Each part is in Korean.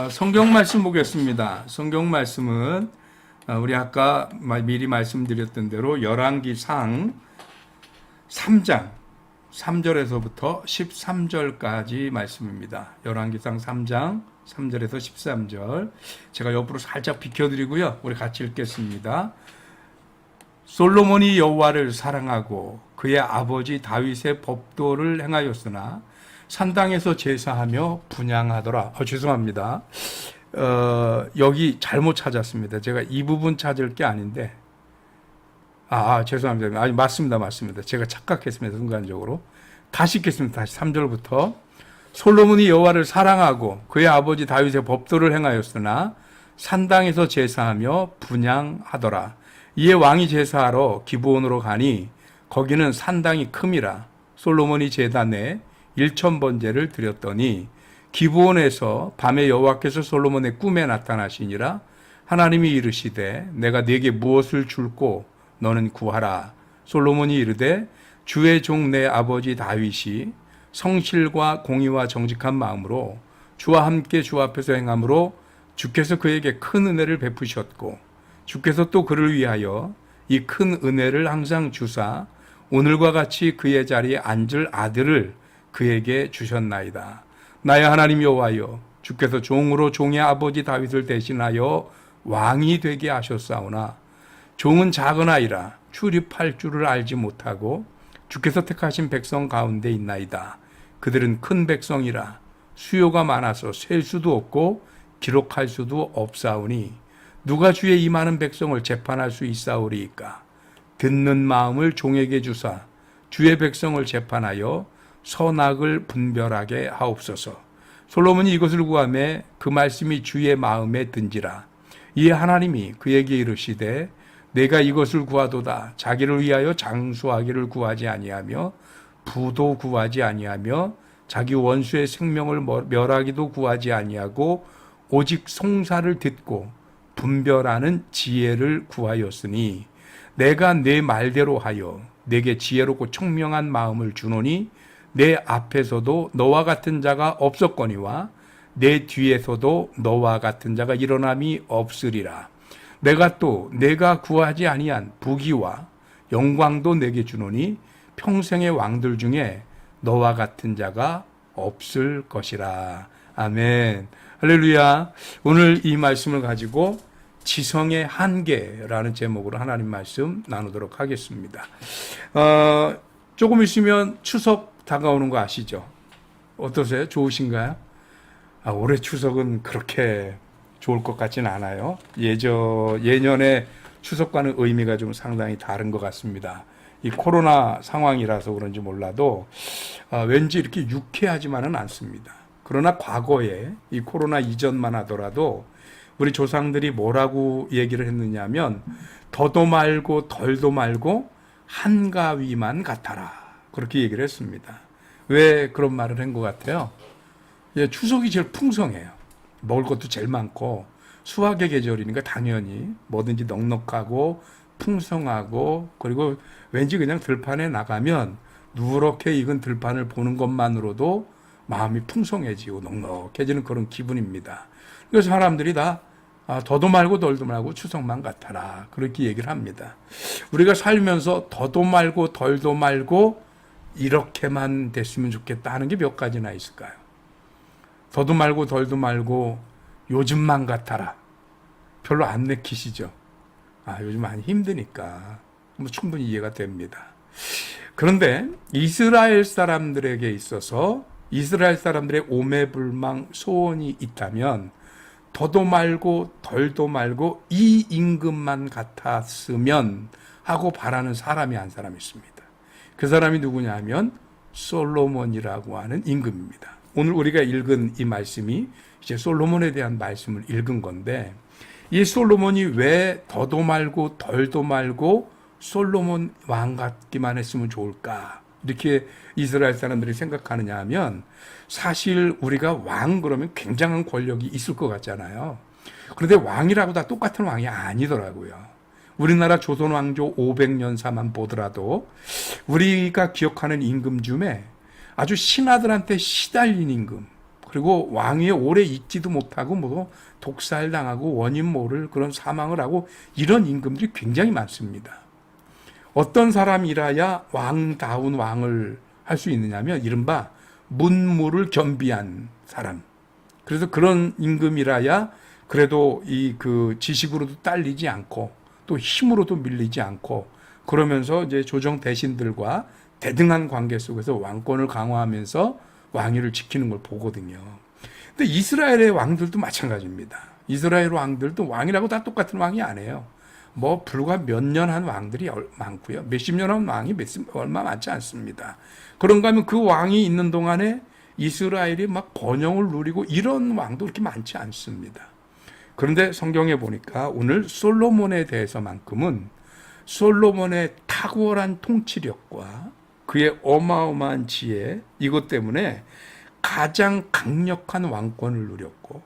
성경 말씀 보겠습니다. 성경 말씀은 우리 아까 미리 말씀드렸던 대로 열왕기상 3장 3절에서부터 13절까지 말씀입니다. 열왕기상 3장 3절에서 13절. 제가 옆으로 살짝 비켜드리고요. 우리 같이 읽겠습니다. 솔로몬이 여호와를 사랑하고 그의 아버지 다윗의 법도를 행하였으나 산당에서 제사하며 분향하더라. 죄송합니다. 여기 잘못 찾았습니다. 제가 이 부분 찾을 게 아닌데. 죄송합니다. 아니, 맞습니다. 제가 착각했습니다. 순간적으로. 다시 읽겠습니다. 다시 3절부터. 솔로몬이 여호와를 사랑하고 그의 아버지 다윗의 법도를 행하였으나 산당에서 제사하며 분향하더라. 이에 왕이 제사하러 기브온으로 가니 거기는 산당이 큼이라. 솔로몬이 제단에 1,000번제를 드렸더니 기브온에서 밤에 여호와께서 솔로몬의 꿈에 나타나시니라. 하나님이 이르시되 내가 네게 무엇을 줄꼬 너는 구하라. 솔로몬이 이르되 주의 종 내 아버지 다윗이 성실과 공의와 정직한 마음으로 주와 함께 주 앞에서 행함으로 주께서 그에게 큰 은혜를 베푸셨고 주께서 또 그를 위하여 이 큰 은혜를 항상 주사 오늘과 같이 그의 자리에 앉을 아들을 그에게 주셨나이다. 나의 하나님 여호와여, 주께서 종으로 종의 아버지 다윗을 대신하여 왕이 되게 하셨사오나 종은 작은 아이라 출입할 줄을 알지 못하고 주께서 택하신 백성 가운데 있나이다. 그들은 큰 백성이라 수요가 많아서 셀 수도 없고 기록할 수도 없사오니 누가 주의 이 많은 백성을 재판할 수 있사오리이까. 듣는 마음을 종에게 주사 주의 백성을 재판하여 선악을 분별하게 하옵소서. 솔로몬이 이것을 구하매 그 말씀이 주의 마음에 든지라. 이에 하나님이 그에게 이르시되 내가 이것을 구하도다. 자기를 위하여 장수하기를 구하지 아니하며 부도 구하지 아니하며 자기 원수의 생명을 멸하기도 구하지 아니하고 오직 송사를 듣고 분별하는 지혜를 구하였으니 내가 내 말대로 하여 내게 지혜롭고 총명한 마음을 주노니 내 앞에서도 너와 같은 자가 없었거니와 내 뒤에서도 너와 같은 자가 일어남이 없으리라. 내가 구하지 아니한 부귀와 영광도 내게 주노니 평생의 왕들 중에 너와 같은 자가 없을 것이라. 아멘. 할렐루야. 오늘 이 말씀을 가지고 지성의 한계라는 제목으로 하나님 말씀 나누도록 하겠습니다. 조금 있으면 추석 다가오는 거 아시죠? 어떠세요? 좋으신가요? 올해 추석은 그렇게 좋을 것 같지는 않아요. 예년의 추석과는 의미가 좀 상당히 다른 것 같습니다. 이 코로나 상황이라서 그런지 몰라도 왠지 이렇게 유쾌하지만은 않습니다. 그러나 과거에 이 코로나 이전만 하더라도 우리 조상들이 뭐라고 얘기를 했느냐 하면 더도 말고 덜도 말고 한가위만 같아라. 그렇게 얘기를 했습니다. 왜 그런 말을 한 것 같아요? 추석이 제일 풍성해요. 먹을 것도 제일 많고 수확의 계절이니까 당연히 뭐든지 넉넉하고 풍성하고 그리고 왠지 그냥 들판에 나가면 누렇게 익은 들판을 보는 것만으로도 마음이 풍성해지고 넉넉해지는 그런 기분입니다. 그래서 사람들이 다 더도 말고 덜도 말고 추석만 같아라. 그렇게 얘기를 합니다. 우리가 살면서 더도 말고 덜도 말고 이렇게만 됐으면 좋겠다 하는 게 몇 가지나 있을까요? 더도 말고 덜도 말고 요즘만 같아라. 별로 안 내키시죠? 요즘 많이 힘드니까 충분히 이해가 됩니다. 그런데 이스라엘 사람들에게 있어서 이스라엘 사람들의 오매불망 소원이 있다면 더도 말고 덜도 말고 이 임금만 같았으면 하고 바라는 사람이 한 사람 있습니다. 그 사람이 누구냐 하면 솔로몬이라고 하는 임금입니다. 오늘 우리가 읽은 이 말씀이 이제 솔로몬에 대한 말씀을 읽은 건데 이 솔로몬이 왜 더도 말고 덜도 말고 솔로몬 왕 같기만 했으면 좋을까? 이렇게 이스라엘 사람들이 생각하느냐 하면 사실 우리가 왕 그러면 굉장한 권력이 있을 것 같잖아요. 그런데 왕이라고 다 똑같은 왕이 아니더라고요. 우리나라 조선 왕조 500년사만 보더라도 우리가 기억하는 임금 중에 아주 신하들한테 시달린 임금, 그리고 왕위에 오래 있지도 못하고 뭐 독살당하고 원인 모를 그런 사망을 하고 이런 임금들이 굉장히 많습니다. 어떤 사람이라야 왕다운 왕을 할 수 있느냐면 이른바 문무를 겸비한 사람. 그래서 그런 임금이라야 그래도 그 지식으로도 딸리지 않고 또 힘으로도 밀리지 않고 그러면서 이제 조정 대신들과 대등한 관계 속에서 왕권을 강화하면서 왕위를 지키는 걸 보거든요. 근데 이스라엘의 왕들도 마찬가지입니다. 이스라엘 왕들도 왕이라고 다 똑같은 왕이 아니에요. 뭐 불과 몇 년 한 왕들이 많고요. 몇십 년 한 왕이 얼마 많지 않습니다. 그런가 하면 그 왕이 있는 동안에 이스라엘이 막 번영을 누리고 이런 왕도 그렇게 많지 않습니다. 그런데 성경에 보니까 오늘 솔로몬에 대해서만큼은 솔로몬의 탁월한 통치력과 그의 어마어마한 지혜 이것 때문에 가장 강력한 왕권을 누렸고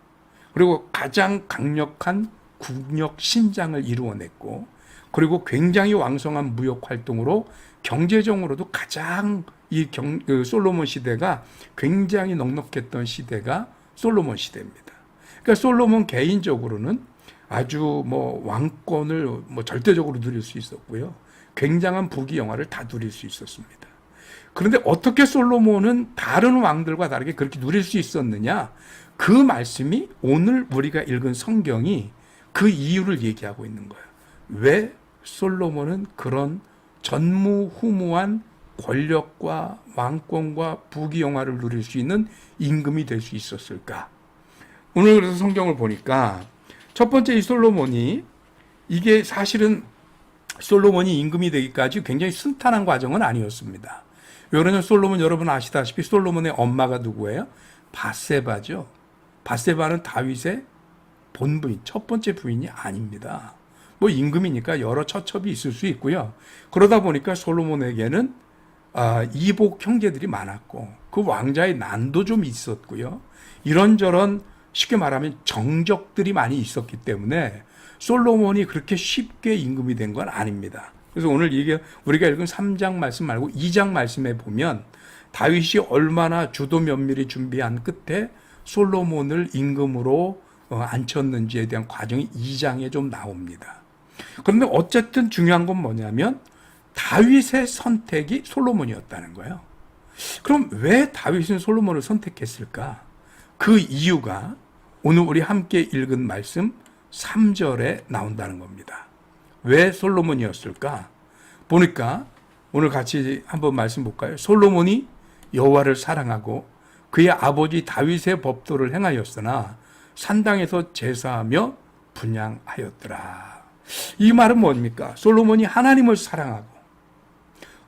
그리고 가장 강력한 국력 신장을 이루어냈고 그리고 굉장히 왕성한 무역 활동으로 경제적으로도 가장 솔로몬 시대가 굉장히 넉넉했던 시대가 솔로몬 시대입니다. 그러니까 솔로몬 개인적으로는 아주 뭐 왕권을 뭐 절대적으로 누릴 수 있었고요. 굉장한 부귀 영화를 다 누릴 수 있었습니다. 그런데 어떻게 솔로몬은 다른 왕들과 다르게 그렇게 누릴 수 있었느냐? 그 말씀이 오늘 우리가 읽은 성경이 그 이유를 얘기하고 있는 거예요. 왜 솔로몬은 그런 전무후무한 권력과 왕권과 부귀영화를 누릴 수 있는 임금이 될 수 있었을까? 오늘 그래서 성경을 보니까 첫 번째 이 솔로몬이 이게 사실은 솔로몬이 임금이 되기까지 굉장히 순탄한 과정은 아니었습니다. 왜 그러냐면 솔로몬 여러분 아시다시피 솔로몬의 엄마가 누구예요? 밧세바죠. 밧세바는 다윗의 본부인 첫 번째 부인이 아닙니다. 뭐 임금이니까 여러 처첩이 있을 수 있고요. 그러다 보니까 솔로몬에게는 이복 형제들이 많았고 그 왕자의 난도 좀 있었고요. 이런저런 쉽게 말하면 정적들이 많이 있었기 때문에 솔로몬이 그렇게 쉽게 임금이 된 건 아닙니다. 그래서 오늘 이게 우리가 읽은 3장 말씀 말고 2장 말씀에 보면 다윗이 얼마나 주도 면밀히 준비한 끝에 솔로몬을 임금으로 앉혔는지에 대한 과정이 2장에 좀 나옵니다. 그런데 어쨌든 중요한 건 뭐냐면 다윗의 선택이 솔로몬이었다는 거예요. 그럼 왜 다윗은 솔로몬을 선택했을까? 그 이유가 오늘 우리 함께 읽은 말씀 3절에 나온다는 겁니다. 왜 솔로몬이었을까? 보니까 오늘 같이 한번 말씀 볼까요? 솔로몬이 여호와를 사랑하고 그의 아버지 다윗의 법도를 행하였으나 산당에서 제사하며 분향하였더라. 이 말은 뭡니까? 솔로몬이 하나님을 사랑하고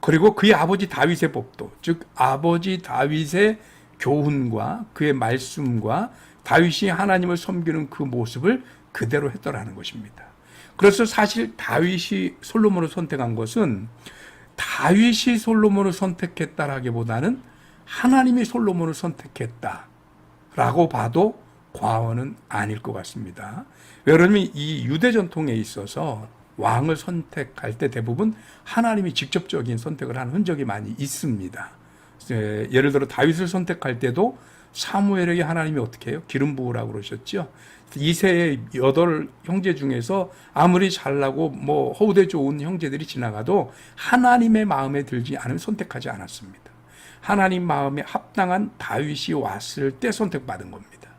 그리고 그의 아버지 다윗의 법도, 즉 아버지 다윗의 교훈과 그의 말씀과 다윗이 하나님을 섬기는 그 모습을 그대로 했더라는 것입니다. 그래서 사실 다윗이 솔로몬을 선택한 것은 다윗이 솔로몬을 선택했다라기보다는 하나님이 솔로몬을 선택했다라고 봐도 과언은 아닐 것 같습니다. 왜냐하면 이 유대 전통에 있어서 왕을 선택할 때 대부분 하나님이 직접적인 선택을 하는 흔적이 많이 있습니다. 예를 들어 다윗을 선택할 때도 사무엘에게 하나님이 어떻게 해요? 기름 부으라고 그러셨죠. 이세의 8 형제 중에서 아무리 잘나고 뭐 허우대 좋은 형제들이 지나가도 하나님의 마음에 들지 않으면 선택하지 않았습니다. 하나님 마음에 합당한 다윗이 왔을 때 선택받은 겁니다.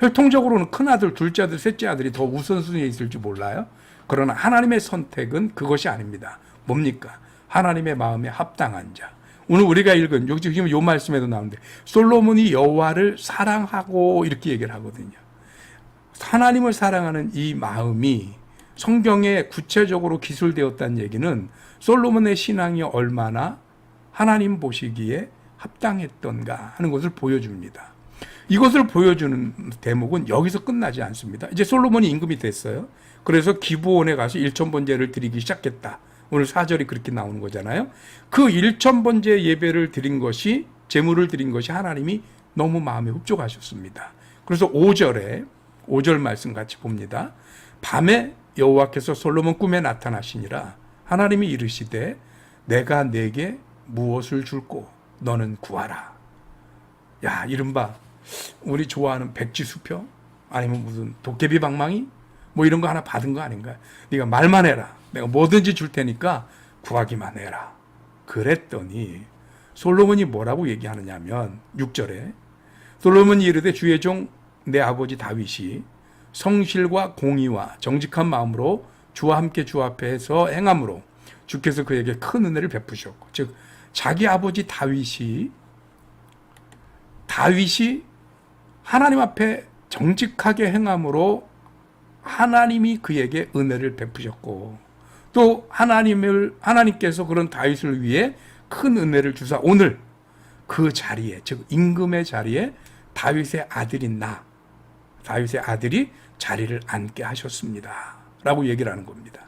혈통적으로는 큰아들, 둘째 아들, 셋째 아들이 더 우선순위에 있을지 몰라요. 그러나 하나님의 선택은 그것이 아닙니다. 뭡니까? 하나님의 마음에 합당한 자. 오늘 우리가 읽은 지금 요 말씀에도 나오는데 솔로몬이 여호와를 사랑하고 이렇게 얘기를 하거든요. 하나님을 사랑하는 이 마음이 성경에 구체적으로 기술되었다는 얘기는 솔로몬의 신앙이 얼마나 하나님 보시기에 합당했던가 하는 것을 보여줍니다. 이것을 보여주는 대목은 여기서 끝나지 않습니다. 이제 솔로몬이 임금이 됐어요. 그래서 기브온에 가서 1000번제를 드리기 시작했다. 오늘 4절이 그렇게 나오는 거잖아요. 그 1000번제 예배를 드린 것이, 제물을 드린 것이 하나님이 너무 마음에 흡족하셨습니다. 그래서 5절 말씀 같이 봅니다. 밤에 여호와께서 솔로몬 꿈에 나타나시니라. 하나님이 이르시되 내가 네게 무엇을 줄꼬 너는 구하라. 야, 이른바 우리 좋아하는 백지수표? 아니면 무슨 도깨비 방망이? 뭐 이런 거 하나 받은 거 아닌가요? 네가 말만 해라. 내가 뭐든지 줄 테니까 구하기만 해라. 그랬더니 솔로몬이 뭐라고 얘기하느냐면 6절에 솔로몬이 이르되 주의 종 내 아버지 다윗이 성실과 공의와 정직한 마음으로 주와 함께 주 앞에서 행함으로 주께서 그에게 큰 은혜를 베푸셨고, 즉 자기 아버지 다윗이 하나님 앞에 정직하게 행함으로 하나님이 그에게 은혜를 베푸셨고, 또 하나님께서 그런 다윗을 위해 큰 은혜를 주사 오늘 그 자리에, 즉 임금의 자리에 다윗의 아들이 자리를 앉게 하셨습니다 라고 얘기를 하는 겁니다.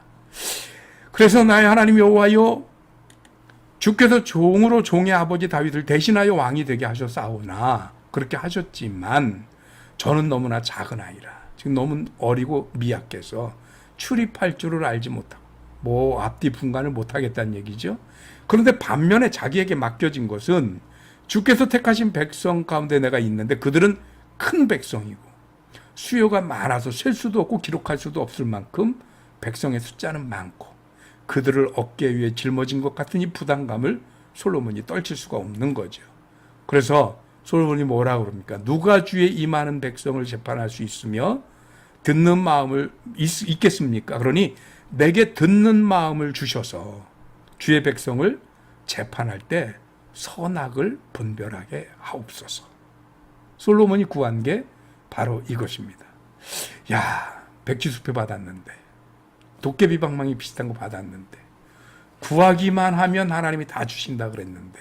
그래서 나의 하나님 여호와여, 주께서 종으로 종의 아버지 다윗을 대신하여 왕이 되게 하셨사오나, 그렇게 하셨지만 저는 너무나 작은 아이라, 지금 너무 어리고 미약해서 출입할 줄을 알지 못하고 뭐 앞뒤 분간을 못하겠다는 얘기죠. 그런데 반면에 자기에게 맡겨진 것은 주께서 택하신 백성 가운데 내가 있는데 그들은 큰 백성이고 수요가 많아서 셀 수도 없고 기록할 수도 없을 만큼 백성의 숫자는 많고 그들을 어깨 위에 짊어진 것 같은 이 부담감을 솔로몬이 떨칠 수가 없는 거죠. 그래서 솔로몬이 뭐라고 그럽니까? 누가 주의 이 많은 백성을 재판할 수 있으며 듣는 마음을 있겠습니까? 그러니 내게 듣는 마음을 주셔서 주의 백성을 재판할 때 선악을 분별하게 하옵소서. 솔로몬이 구한 게 바로 이것입니다. 야, 백지수표 받았는데, 도깨비 방망이 비슷한 거 받았는데, 구하기만 하면 하나님이 다 주신다 그랬는데,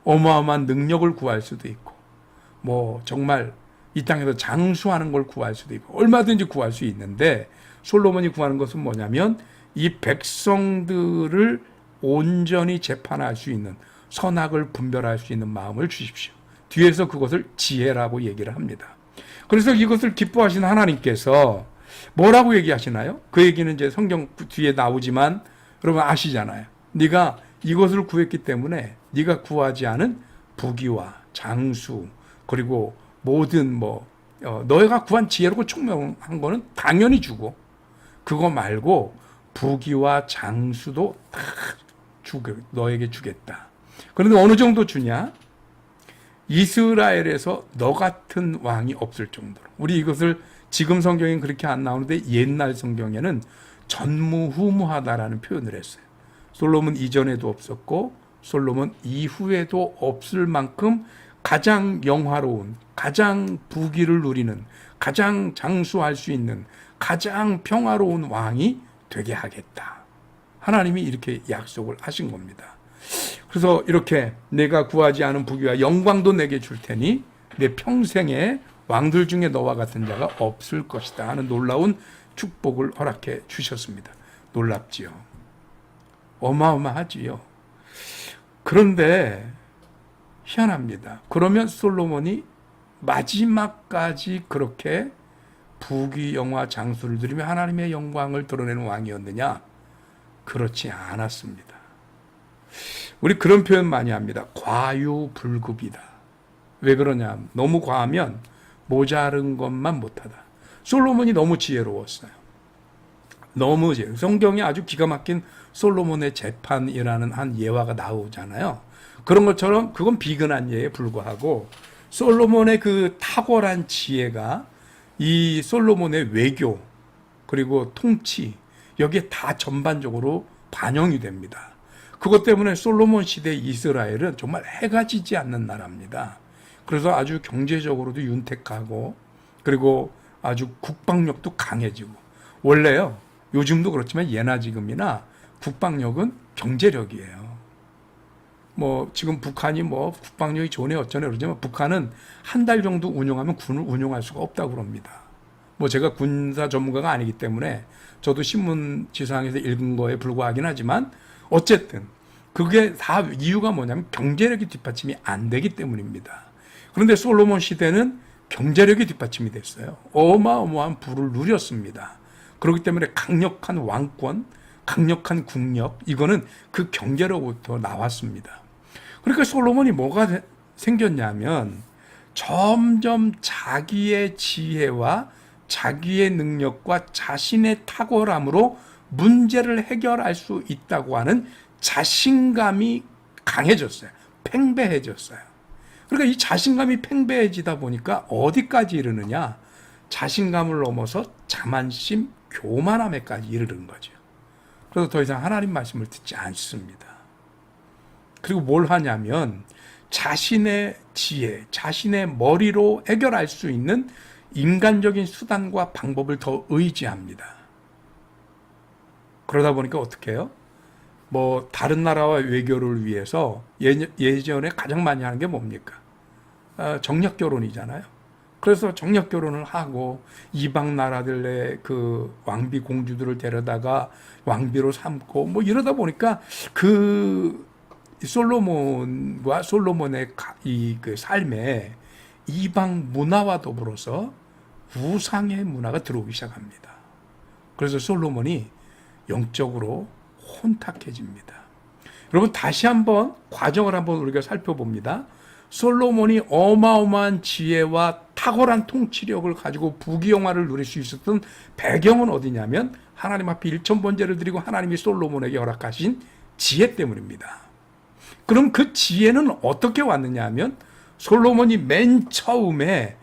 어마어마한 능력을 구할 수도 있고, 뭐 정말 이 땅에서 장수하는 걸 구할 수도 있고, 얼마든지 구할 수 있는데, 솔로몬이 구하는 것은 뭐냐면 이 백성들을 온전히 재판할 수 있는, 선악을 분별할 수 있는 마음을 주십시오. 뒤에서 그것을 지혜라고 얘기를 합니다. 그래서 이것을 기뻐하신 하나님께서 뭐라고 얘기하시나요? 그 얘기는 이제 성경 뒤에 나오지만 여러분 아시잖아요. 네가 이것을 구했기 때문에 네가 구하지 않은 부귀와 장수, 그리고 모든 너희가 구한 지혜롭고 총명한 거는 당연히 주고, 그거 말고 부귀와 장수도 다 너에게 주겠다. 그런데 어느 정도 주냐? 이스라엘에서 너 같은 왕이 없을 정도로. 우리 이것을 지금 성경엔 그렇게 안 나오는데 옛날 성경에는 전무후무하다라는 표현을 했어요. 솔로몬 이전에도 없었고 솔로몬 이후에도 없을 만큼 가장 영화로운, 가장 부귀를 누리는, 가장 장수할 수 있는, 가장 평화로운 왕이 되게 하겠다. 하나님이 이렇게 약속을 하신 겁니다. 그래서 이렇게 내가 구하지 않은 부귀와 영광도 내게 줄 테니 내 평생에 왕들 중에 너와 같은 자가 없을 것이다 하는 놀라운 축복을 허락해 주셨습니다. 놀랍지요. 어마어마하지요. 그런데 희한합니다. 그러면 솔로몬이 마지막까지 그렇게 부귀, 영화, 장수를 누리며 하나님의 영광을 드러내는 왕이었느냐? 그렇지 않았습니다. 우리 그런 표현 많이 합니다. 과유불급이다. 왜 그러냐? 너무 과하면 모자른 것만 못하다. 솔로몬이 너무 지혜로웠어요. 너무 성경에 아주 기가 막힌 솔로몬의 재판이라는 한 예화가 나오잖아요. 그런 것처럼 그건 비근한 예에 불과하고 솔로몬의 그 탁월한 지혜가 이 솔로몬의 외교 그리고 통치 여기에 다 전반적으로 반영이 됩니다. 그것 때문에 솔로몬 시대 이스라엘은 정말 해가 지지 않는 나라입니다. 그래서 아주 경제적으로도 윤택하고 그리고 아주 국방력도 강해지고, 원래요 요즘도 그렇지만 예나 지금이나 국방력은 경제력이에요. 뭐 지금 북한이 뭐 국방력이 좋네 어쩌네 그러지만 북한은 한 달 정도 운용하면 군을 운용할 수가 없다고 그럽니다. 뭐 제가 군사 전문가가 아니기 때문에 저도 신문 지상에서 읽은 거에 불과하긴 하지만 어쨌든 그게 다 이유가 뭐냐면 경제력이 뒷받침이 안 되기 때문입니다. 그런데 솔로몬 시대는 경제력이 뒷받침이 됐어요. 어마어마한 부를 누렸습니다. 그렇기 때문에 강력한 왕권, 강력한 국력, 이거는 그 경제로부터 나왔습니다. 그러니까 솔로몬이 뭐가 생겼냐면 점점 자기의 지혜와 자기의 능력과 자신의 탁월함으로 문제를 해결할 수 있다고 하는 자신감이 강해졌어요. 팽배해졌어요. 그러니까 이 자신감이 팽배해지다 보니까 어디까지 이르느냐? 자신감을 넘어서 자만심, 교만함에까지 이르는 거죠. 그래서 더 이상 하나님 말씀을 듣지 않습니다. 그리고 뭘 하냐면 자신의 지혜, 자신의 머리로 해결할 수 있는 인간적인 수단과 방법을 더 의지합니다. 그러다 보니까 어떻게 해요? 뭐 다른 나라와 외교를 위해서 예전에 가장 많이 하는 게 뭡니까? 정략 결혼이잖아요. 그래서 정략 결혼을 하고 이방 나라들의 그 왕비 공주들을 데려다가 왕비로 삼고 뭐 이러다 보니까 그 솔로몬과 솔로몬의 그 삶에 이방 문화와 더불어서 우상의 문화가 들어오기 시작합니다. 그래서 솔로몬이 영적으로 혼탁해집니다. 여러분 다시 한번 과정을 한번 우리가 살펴봅니다. 솔로몬이 어마어마한 지혜와 탁월한 통치력을 가지고 부귀영화를 누릴 수 있었던 배경은 어디냐면 하나님 앞에 일천번제를 드리고 하나님이 솔로몬에게 허락하신 지혜 때문입니다. 그럼 그 지혜는 어떻게 왔느냐 하면 솔로몬이 맨 처음에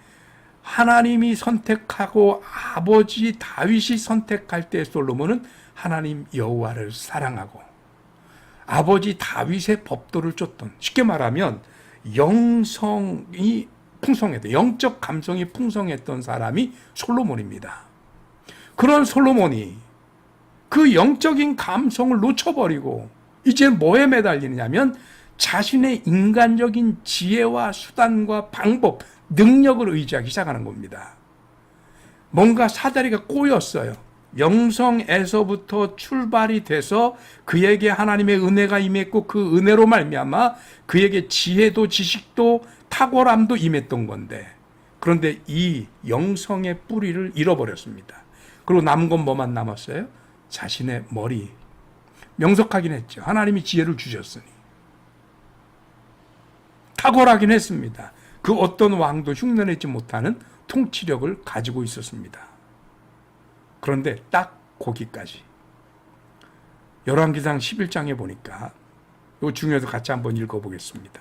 하나님이 선택하고 아버지 다윗이 선택할 때 솔로몬은 하나님 여호와를 사랑하고 아버지 다윗의 법도를 쫓던, 쉽게 말하면 영성이 풍성했던, 영적 감성이 풍성했던 사람이 솔로몬입니다. 그런 솔로몬이 그 영적인 감성을 놓쳐버리고 이제 뭐에 매달리느냐면 자신의 인간적인 지혜와 수단과 방법, 능력을 의지하기 시작하는 겁니다. 뭔가 사다리가 꼬였어요. 영성에서부터 출발이 돼서 그에게 하나님의 은혜가 임했고 그 은혜로 말미암아 그에게 지혜도 지식도 탁월함도 임했던 건데, 그런데 이 영성의 뿌리를 잃어버렸습니다. 그리고 남은 건 뭐만 남았어요? 자신의 머리. 명석하긴 했죠. 하나님이 지혜를 주셨으니. 탁월하긴 했습니다. 그 어떤 왕도 흉내내지 못하는 통치력을 가지고 있었습니다. 그런데 딱 거기까지. 열왕기상 11장에 보니까 이거 중요해서 같이 한번 읽어보겠습니다.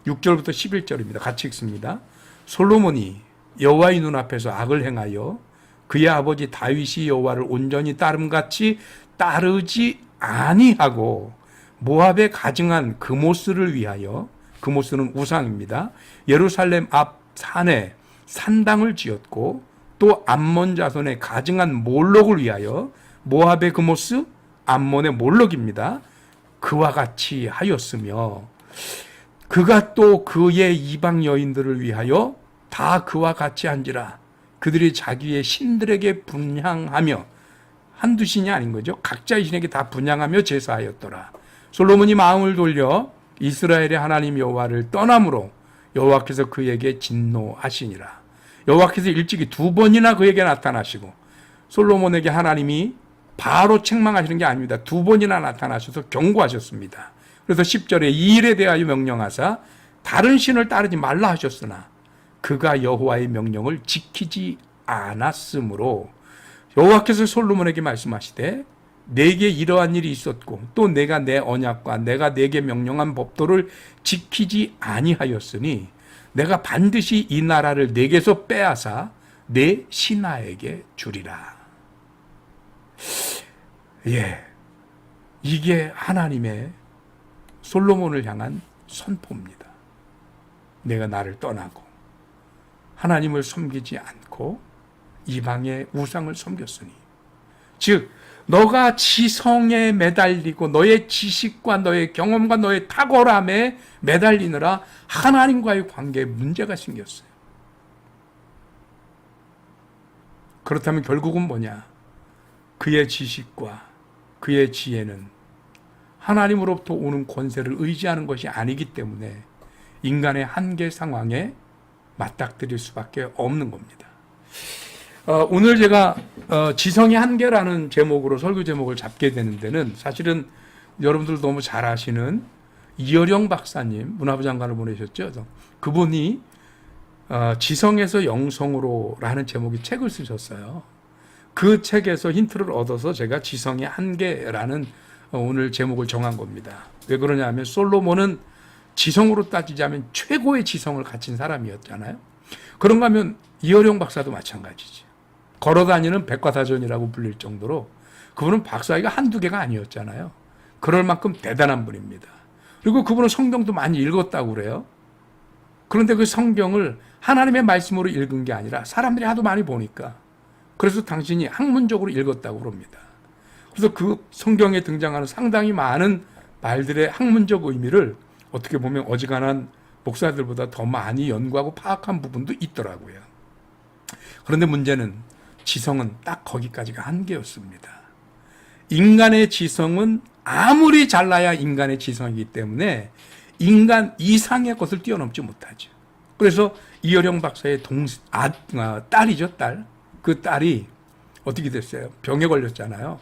6절부터 11절입니다. 같이 읽습니다. 솔로몬이 여호와의 눈앞에서 악을 행하여 그의 아버지 다윗이 여호와를 온전히 따름같이 따르지 아니하고 모압에 가증한 그모스를 위하여, 그모스는 우상입니다, 예루살렘 앞 산에 산당을 지었고 또 암몬 자손의 가증한 몰록을 위하여, 모압의 그모스, 암몬의 몰록입니다, 그와 같이 하였으며 그가 또 그의 이방 여인들을 위하여 다 그와 같이 한지라. 그들이 자기의 신들에게 분향하며, 한두 신이 아닌 거죠, 각자의 신에게 다 분향하며 제사하였더라. 솔로몬이 마음을 돌려 이스라엘의 하나님 여호와를 떠남으로 여호와께서 그에게 진노하시니라. 여호와께서 일찍이 2번이나 그에게 나타나시고, 솔로몬에게 하나님이 바로 책망하시는 게 아닙니다. 2번이나 나타나셔서 경고하셨습니다. 그래서 10절에 이 일에 대하여 명령하사 다른 신을 따르지 말라 하셨으나 그가 여호와의 명령을 지키지 않았으므로 여호와께서 솔로몬에게 말씀하시되 내게 이러한 일이 있었고 또 내가 내 언약과 내가 내게 명령한 법도를 지키지 아니하였으니 내가 반드시 이 나라를 내게서 빼앗아 내 신하에게 주리라. 예, 이게 하나님의 솔로몬을 향한 선포입니다. 내가 나를 떠나고 하나님을 섬기지 않고 이방의 우상을 섬겼으니, 즉 너가 지성에 매달리고 너의 지식과 너의 경험과 너의 탁월함에 매달리느라 하나님과의 관계에 문제가 생겼어요. 그렇다면 결국은 뭐냐? 그의 지식과 그의 지혜는 하나님으로부터 오는 권세를 의지하는 것이 아니기 때문에 인간의 한계 상황에 맞닥뜨릴 수밖에 없는 겁니다. 오늘 제가 지성의 한계라는 제목으로 설교 제목을 잡게 되는 데는 사실은 여러분들 너무 잘 아시는 이어령 박사님, 문화부 장관을 보내셨죠. 그분이 지성에서 영성으로라는 제목의 책을 쓰셨어요. 그 책에서 힌트를 얻어서 제가 지성의 한계라는 오늘 제목을 정한 겁니다. 왜 그러냐면 솔로몬은 지성으로 따지자면 최고의 지성을 갖춘 사람이었잖아요. 그런가 하면 이어령 박사도 마찬가지죠. 걸어다니는 백과사전이라고 불릴 정도로 그분은 박사위가 한두 개가 아니었잖아요. 그럴 만큼 대단한 분입니다. 그리고 그분은 성경도 많이 읽었다고 그래요. 그런데 그 성경을 하나님의 말씀으로 읽은 게 아니라 사람들이 하도 많이 보니까 그래서 당신이 학문적으로 읽었다고 그럽니다. 그래서 그 성경에 등장하는 상당히 많은 말들의 학문적 의미를 어떻게 보면 어지간한 목사들보다 더 많이 연구하고 파악한 부분도 있더라고요. 그런데 문제는 지성은 딱 거기까지가 한계였습니다. 인간의 지성은 아무리 잘나야 인간의 지성이기 때문에 인간 이상의 것을 뛰어넘지 못하죠. 그래서 이어령 박사의 딸이죠, 딸. 그 딸이 어떻게 됐어요? 병에 걸렸잖아요.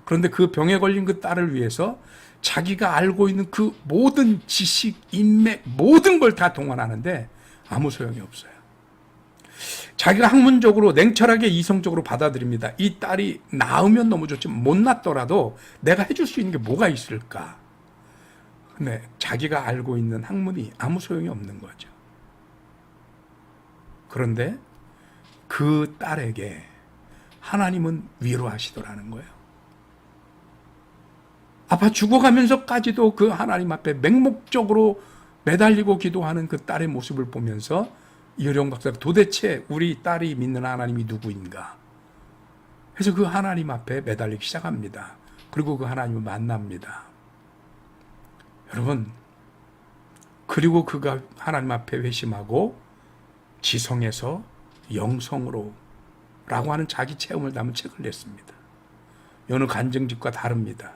그런데 그 병에 걸린 그 딸을 위해서 자기가 알고 있는 그 모든 지식, 인맥, 모든 걸 다 동원하는데 아무 소용이 없어요. 자기가 학문적으로 냉철하게 이성적으로 받아들입니다. 이 딸이 낳으면 너무 좋지만 못 낳더라도 내가 해줄 수 있는 게 뭐가 있을까? 근데 자기가 알고 있는 학문이 아무 소용이 없는 거죠. 그런데 그 딸에게 하나님은 위로하시더라는 거예요. 아파 죽어가면서까지도 그 하나님 앞에 맹목적으로 매달리고 기도하는 그 딸의 모습을 보면서 이어령 박사가 도대체 우리 딸이 믿는 하나님이 누구인가? 그래서 그 하나님 앞에 매달리기 시작합니다. 그리고 그 하나님을 만납니다. 여러분, 그리고 그가 하나님 앞에 회심하고 지성에서 영성으로 라고 하는 자기 체험을 담은 책을 냈습니다. 여느 간증집과 다릅니다.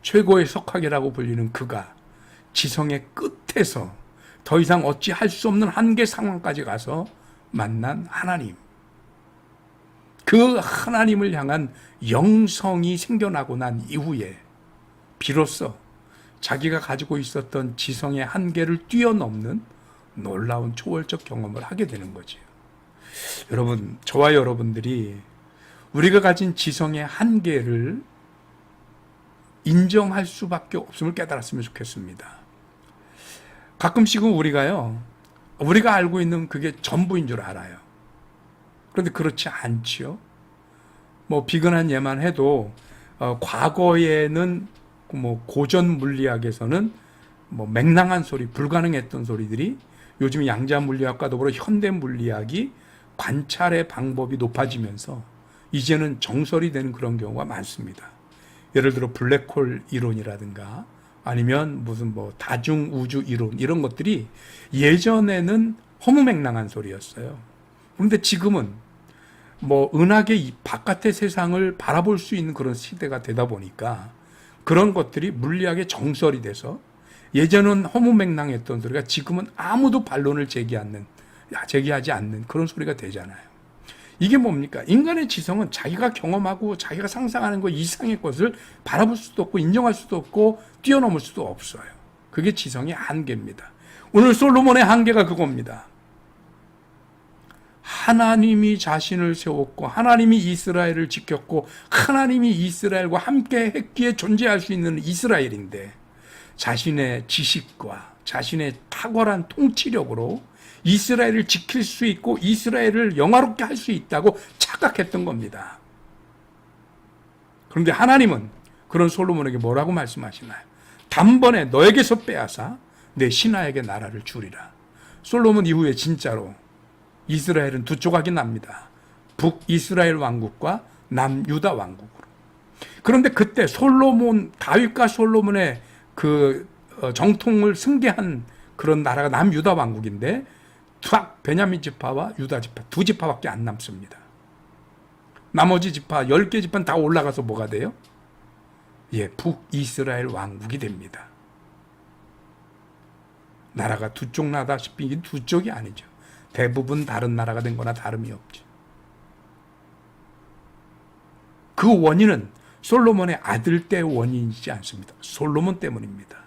최고의 석학이라고 불리는 그가 지성의 끝에서 더 이상 어찌할 수 없는 한계 상황까지 가서 만난 하나님. 그 하나님을 향한 영성이 생겨나고 난 이후에 비로소 자기가 가지고 있었던 지성의 한계를 뛰어넘는 놀라운 초월적 경험을 하게 되는 거죠. 여러분, 저와 여러분들이 우리가 가진 지성의 한계를 인정할 수밖에 없음을 깨달았으면 좋겠습니다. 가끔씩은 우리가 알고 있는 그게 전부인 줄 알아요. 그런데 그렇지 않지요. 뭐 비근한 예만 해도 과거에는 고전 물리학에서는 맹랑한 소리, 불가능했던 소리들이 요즘 양자 물리학과 더불어 현대 물리학이 관찰의 방법이 높아지면서 이제는 정설이 되는 그런 경우가 많습니다. 예를 들어 블랙홀 이론이라든가 아니면 무슨 다중 우주 이론 이런 것들이 예전에는 허무맹랑한 소리였어요. 그런데 지금은 은하계 바깥의 세상을 바라볼 수 있는 그런 시대가 되다 보니까 그런 것들이 물리학의 정설이 돼서 예전은 허무맹랑했던 소리가 지금은 아무도 반론을 제기하지 않는 그런 소리가 되잖아요. 이게 뭡니까? 인간의 지성은 자기가 경험하고 자기가 상상하는 것 이상의 것을 바라볼 수도 없고 인정할 수도 없고 뛰어넘을 수도 없어요. 그게 지성의 한계입니다. 오늘 솔로몬의 한계가 그겁니다. 하나님이 자신을 세웠고 하나님이 이스라엘을 지켰고 하나님이 이스라엘과 함께 했기에 존재할 수 있는 이스라엘인데 자신의 지식과 자신의 탁월한 통치력으로 이스라엘을 지킬 수 있고 이스라엘을 영화롭게 할 수 있다고 착각했던 겁니다. 그런데 하나님은 그런 솔로몬에게 뭐라고 말씀하시나요? 단번에 너에게서 빼앗아 내 신하에게 나라를 주리라. 솔로몬 이후에 진짜로 이스라엘은 두 조각이 납니다. 북이스라엘 왕국과 남유다 왕국으로. 그런데 그때 다윗과 솔로몬의 그 정통을 승계한 그런 나라가 남유다 왕국인데 베냐민 지파와 유다 지파 두 지파밖에 안 남습니다. 나머지 지파 10개 지파는 다 올라가서 뭐가 돼요? 북이스라엘 왕국이 됩니다. 나라가 두 쪽 나다시피 이게 두 쪽이 아니죠. 대부분 다른 나라가 된 거나 다름이 없죠. 그 원인은 솔로몬의 아들 때 원인이지 않습니다. 솔로몬 때문입니다.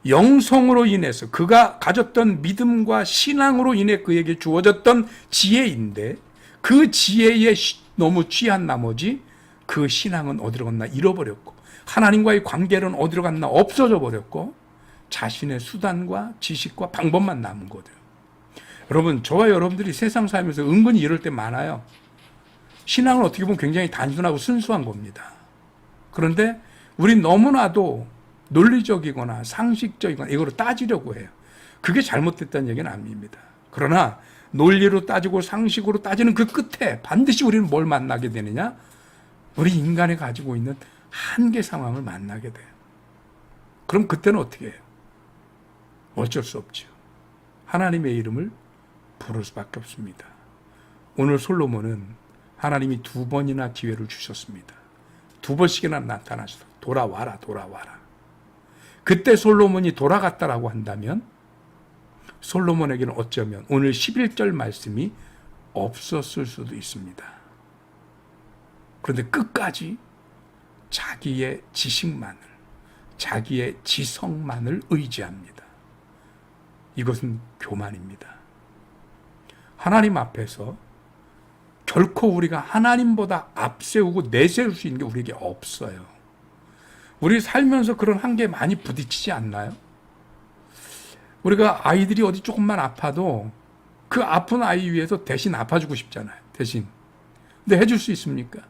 영성으로 인해서 그가 가졌던 믿음과 신앙으로 인해 그에게 주어졌던 지혜인데 그 지혜에 너무 취한 나머지 그 신앙은 어디로 갔나 잃어버렸고 하나님과의 관계는 어디로 갔나 없어져 버렸고 자신의 수단과 지식과 방법만 남은 거죠. 여러분, 저와 여러분들이 세상 살면서 은근히 이럴 때 많아요. 신앙은 어떻게 보면 굉장히 단순하고 순수한 겁니다. 그런데 우린 너무나도 논리적이거나 상식적이거나 이거로 따지려고 해요. 그게 잘못됐다는 얘기는 아닙니다. 그러나 논리로 따지고 상식으로 따지는 그 끝에 반드시 우리는 뭘 만나게 되느냐? 우리 인간이 가지고 있는 한계 상황을 만나게 돼요. 그럼 그때는 어떻게 해요? 어쩔 수 없죠. 하나님의 이름을 부를 수밖에 없습니다. 오늘 솔로몬은 하나님이 2번이나 기회를 주셨습니다. 2번씩이나 나타나셔서 돌아와라, 돌아와라. 그때 솔로몬이 돌아갔다라고 한다면 솔로몬에게는 어쩌면 오늘 11절 말씀이 없었을 수도 있습니다. 그런데 끝까지 자기의 지식만을, 자기의 지성만을 의지합니다. 이것은 교만입니다. 하나님 앞에서 결코 우리가 하나님보다 앞세우고 내세울 수 있는 게 우리에게 없어요. 우리 살면서 그런 한계에 많이 부딪히지 않나요? 우리가 아이들이 어디 조금만 아파도 그 아픈 아이 위해서 대신 아파주고 싶잖아요. 대신. 근데 해줄 수 있습니까?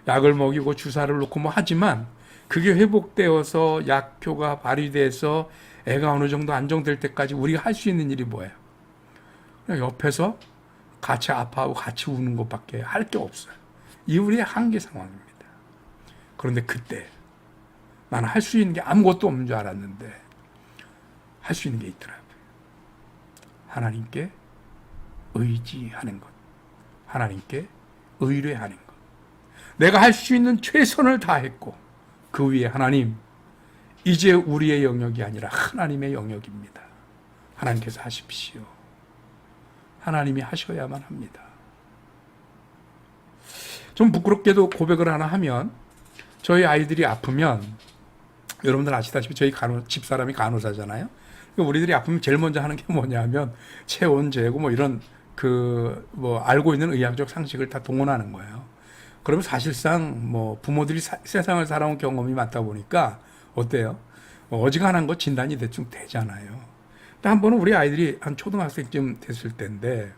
약을 먹이고 주사를 놓고 뭐 하지만 그게 회복되어서 약효가 발휘돼서 애가 어느 정도 안정될 때까지 우리가 할 수 있는 일이 뭐예요? 그냥 옆에서 같이 아파하고 같이 우는 것밖에 할 게 없어요. 이 우리의 한계 상황입니다. 그런데 그때 나는 할 수 있는 게 아무것도 없는 줄 알았는데 할 수 있는 게 있더라고요. 하나님께 의지하는 것. 하나님께 의뢰하는 것. 내가 할 수 있는 최선을 다했고 그 위에 하나님, 이제 우리의 영역이 아니라 하나님의 영역입니다. 하나님께서 하십시오. 하나님이 하셔야만 합니다. 좀 부끄럽게도 고백을 하나 하면 저희 아이들이 아프면 여러분들 아시다시피 저희 집사람이 간호사잖아요. 우리들이 아프면 제일 먼저 하는 게 뭐냐면 체온 재고 뭐 이런 알고 있는 의학적 상식을 다 동원하는 거예요. 그러면 사실상 뭐 부모들이 세상을 살아온 경험이 많다 보니까 어때요? 어지간한 거 진단이 대충 되잖아요. 한 번은 우리 아이들이 한 초등학생쯤 됐을 때인데,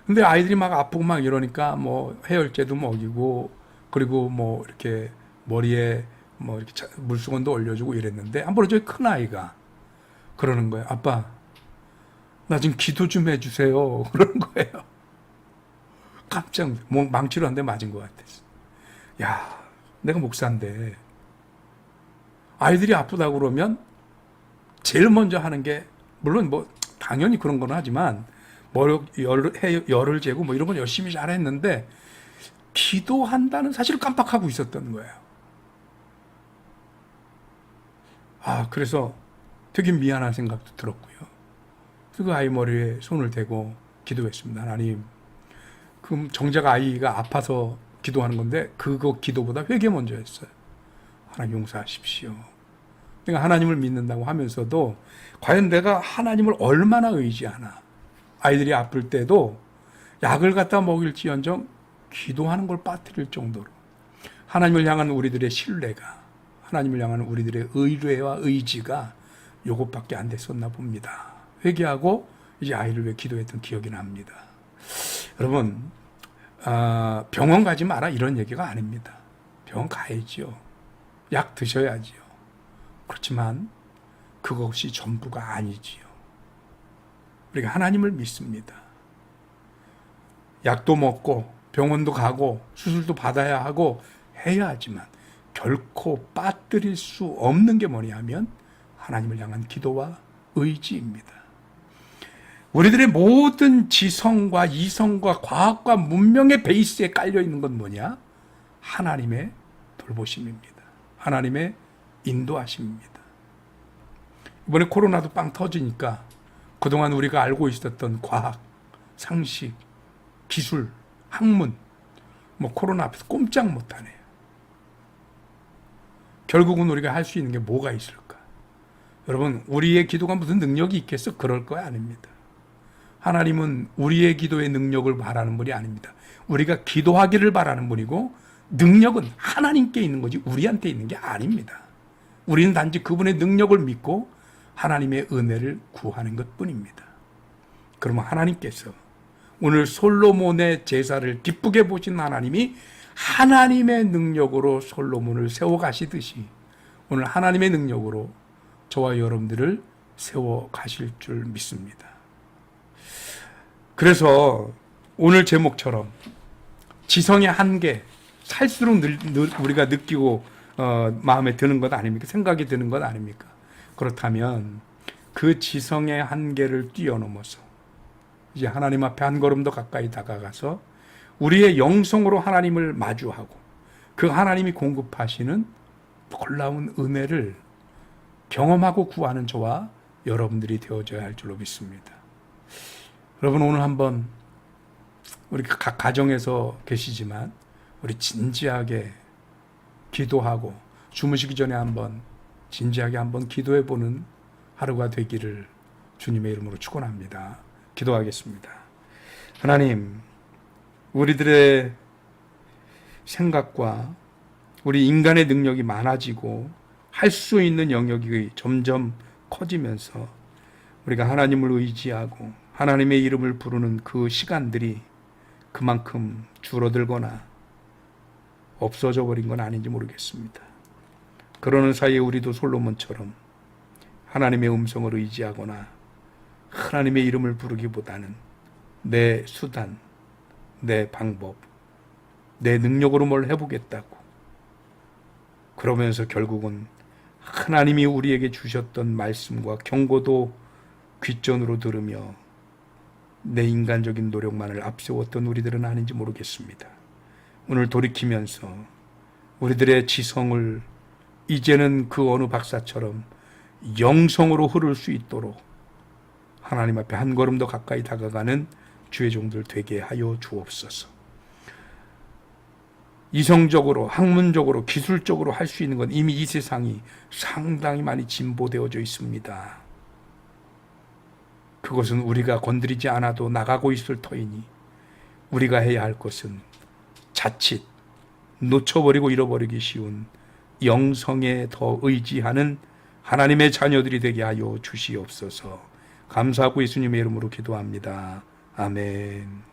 근데 아이들이 막 아프고 막 이러니까 뭐 해열제도 먹이고 그리고 뭐 이렇게 머리에 뭐 이렇게 물수건도 올려주고 이랬는데 한 번은 저희 큰 아이가 그러는 거예요. 아빠, 나 지금 기도 좀 해주세요. 그러는 거예요. 깜짝 뭐 망치로 한 대 맞은 것 같았어. 야, 내가 목사인데 아이들이 아프다고 그러면 제일 먼저 하는 게 물론 뭐 당연히 그런 건 하지만 뭐 열을 재고 뭐 이런 건 열심히 잘했는데 기도한다는 사실을 깜빡하고 있었던 거예요. 그래서 되게 미안한 생각도 들었고요. 그 아이 머리에 손을 대고 기도했습니다. 하나님, 그럼 정작 아이가 아파서 기도하는 건데 그거 기도보다 회개 먼저 했어요. 하나님 용서하십시오. 내가 하나님을 믿는다고 하면서도 과연 내가 하나님을 얼마나 의지하나. 아이들이 아플 때도 약을 갖다 먹일지언정 기도하는 걸 빠뜨릴 정도로 하나님을 향한 우리들의 신뢰가, 하나님을 향한 우리들의 의뢰와 의지가 요것밖에 안 됐었나 봅니다. 회개하고 이제 아이를 위해 기도했던 기억이 납니다. 여러분, 병원 가지 마라 이런 얘기가 아닙니다. 병원 가야지요. 약 드셔야지요. 그렇지만 그것이 전부가 아니지요. 우리가 하나님을 믿습니다. 약도 먹고 병원도 가고 수술도 받아야 하고 해야 하지만 결코 빠뜨릴 수 없는 게 뭐냐면 하나님을 향한 기도와 의지입니다. 우리들의 모든 지성과 이성과 과학과 문명의 베이스에 깔려 있는 건 뭐냐? 하나님의 돌보심입니다. 하나님의 인도하심입니다. 이번에 코로나도 빵 터지니까 그동안 우리가 알고 있었던 과학, 상식, 기술, 학문, 뭐 코로나 앞에서 꼼짝 못하네요. 결국은 우리가 할 수 있는 게 뭐가 있을까? 여러분, 우리의 기도가 무슨 능력이 있겠어? 그럴 거 아닙니다. 하나님은 우리의 기도의 능력을 바라는 분이 아닙니다. 우리가 기도하기를 바라는 분이고 능력은 하나님께 있는 거지 우리한테 있는 게 아닙니다. 우리는 단지 그분의 능력을 믿고 하나님의 은혜를 구하는 것뿐입니다. 그러면 하나님께서 오늘 솔로몬의 제사를 기쁘게 보신 하나님이 하나님의 능력으로 솔로몬을 세워가시듯이 오늘 하나님의 능력으로 저와 여러분들을 세워가실 줄 믿습니다. 그래서 오늘 제목처럼 지성의 한계, 살수록 우리가 느끼고 마음에 드는 것 아닙니까? 생각이 드는 것 아닙니까? 그렇다면 그 지성의 한계를 뛰어넘어서 이제 하나님 앞에 한 걸음 더 가까이 다가가서 우리의 영성으로 하나님을 마주하고 그 하나님이 공급하시는 놀라운 은혜를 경험하고 구하는 저와 여러분들이 되어져야 할 줄로 믿습니다. 여러분, 오늘 한번 우리 각 가정에서 계시지만 우리 진지하게 기도하고 주무시기 전에 한번 진지하게 한번 기도해 보는 하루가 되기를 주님의 이름으로 축원합니다. 기도하겠습니다. 하나님, 우리들의 생각과 우리 인간의 능력이 많아지고 할 수 있는 영역이 점점 커지면서 우리가 하나님을 의지하고 하나님의 이름을 부르는 그 시간들이 그만큼 줄어들거나 없어져 버린 건 아닌지 모르겠습니다. 그러는 사이에 우리도 솔로몬처럼 하나님의 음성을 의지하거나 하나님의 이름을 부르기보다는 내 수단, 내 방법, 내 능력으로 뭘 해보겠다고 그러면서 결국은 하나님이 우리에게 주셨던 말씀과 경고도 귓전으로 들으며 내 인간적인 노력만을 앞세웠던 우리들은 아닌지 모르겠습니다. 오늘 돌이키면서 우리들의 지성을 이제는 그 어느 박사처럼 영성으로 흐를 수 있도록 하나님 앞에 한 걸음 더 가까이 다가가는 주의 종들 되게 하여 주옵소서. 이성적으로, 학문적으로, 기술적으로 할 수 있는 건 이미 이 세상이 상당히 많이 진보되어져 있습니다. 그것은 우리가 건드리지 않아도 나가고 있을 터이니 우리가 해야 할 것은 자칫 놓쳐버리고 잃어버리기 쉬운 영성에 더 의지하는 하나님의 자녀들이 되게 하여 주시옵소서. 감사하고 예수님의 이름으로 기도합니다. 아멘.